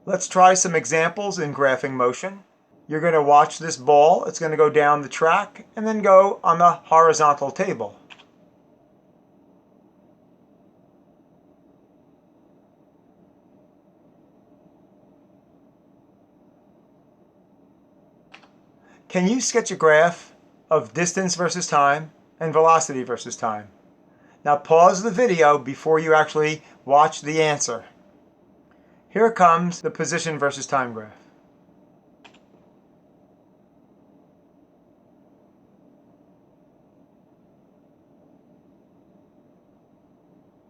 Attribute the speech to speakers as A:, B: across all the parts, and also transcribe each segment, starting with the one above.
A: Let's try some examples in graphing motion. You're going to watch this ball. It's going to go down the track and then go on the horizontal table. Can you sketch a graph of distance versus time and velocity versus time? Now pause the video before you actually watch the answer. Here comes the position versus time graph.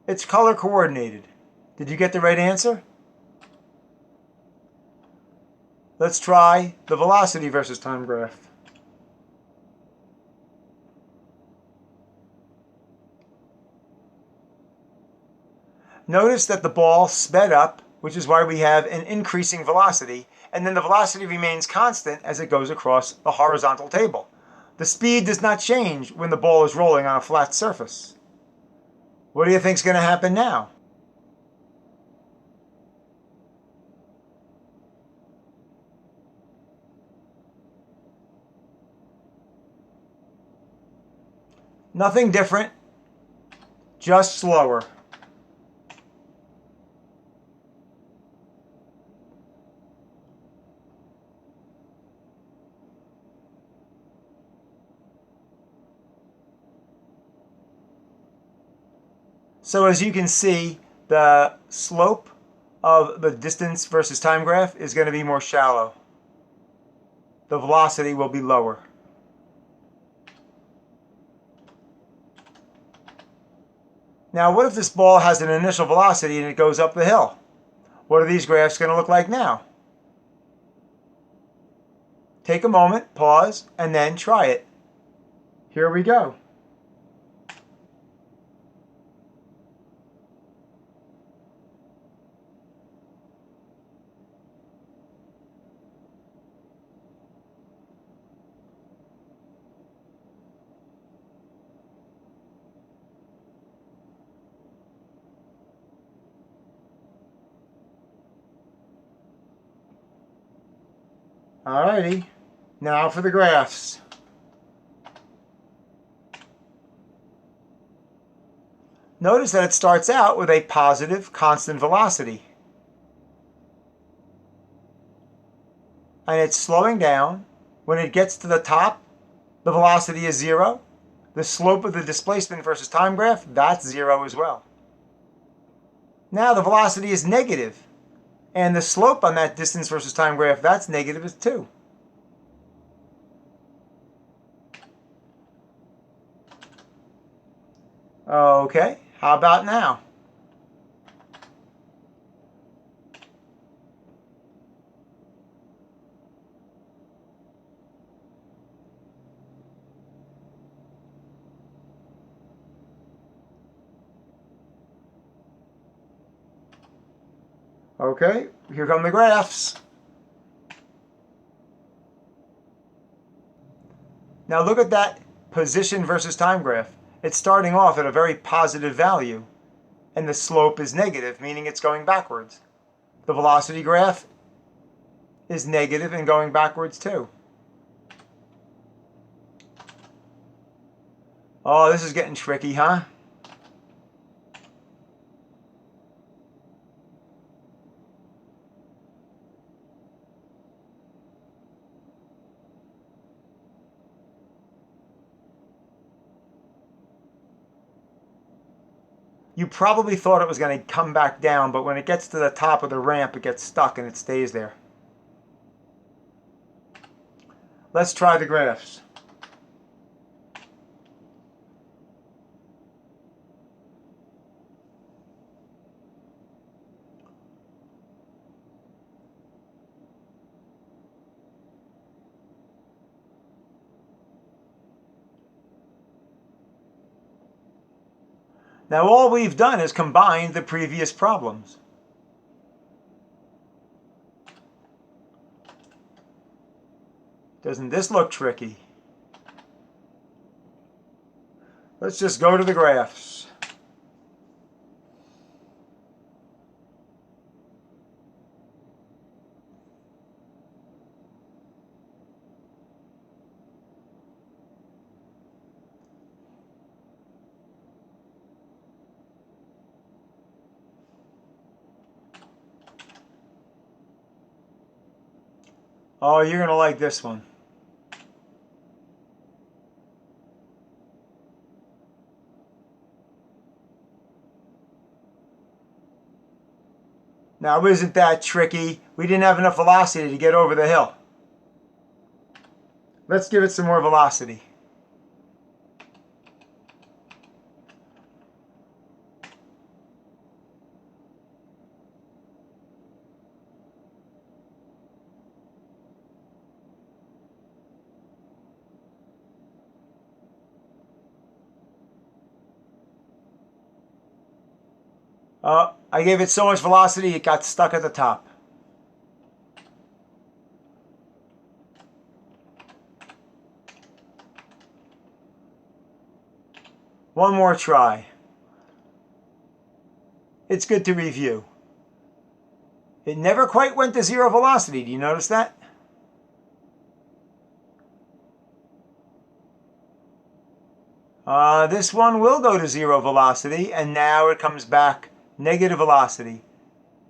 A: It's color coordinated. Did you get the right answer? Let's try the velocity versus time graph. Notice that the ball sped up, which is why we have an increasing velocity, and then the velocity remains constant as it goes across the horizontal table. The speed does not change when the ball is rolling on a flat surface. What do you think is going to happen now? Nothing different, just slower. So as you can see, the slope of the distance versus time graph is going to be more shallow. The velocity will be lower. Now, what if this ball has an initial velocity and it goes up the hill? What are these graphs going to look like now? Take a moment, pause, and then try it. Here we go. Alrighty, now for the graphs. Notice that it starts out with a positive constant velocity. And it's slowing down. When it gets to the top, the velocity is 0. The slope of the displacement versus time graph, that's 0 as well. Now the velocity is negative, and the slope on that distance versus time graph, that's negative too. Okay, how about now? Okay, here come the graphs. Now look at that position versus time graph. It's starting off at a very positive value, and the slope is negative, meaning it's going backwards. The velocity graph is negative and going backwards too. Oh, this is getting tricky, huh? You probably thought it was going to come back down, but when it gets to the top of the ramp, it gets stuck and it stays there. Let's try the graphs. Now all we've done is combined the previous problems. Doesn't this look tricky? Let's just go to the graphs. Oh, you're going to like this one. Now, isn't that tricky? We didn't have enough velocity to get over the hill. Let's give it some more velocity. I gave it so much velocity it got stuck at the top. One more try. It's good to review. It never quite went to zero velocity. Do you notice that? This one will go to zero velocity, and now it comes back negative velocity.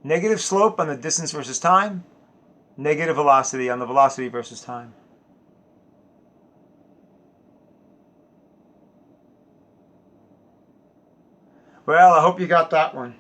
A: Negative slope on the distance versus time, negative velocity on the velocity versus time. Well, I hope you got that one.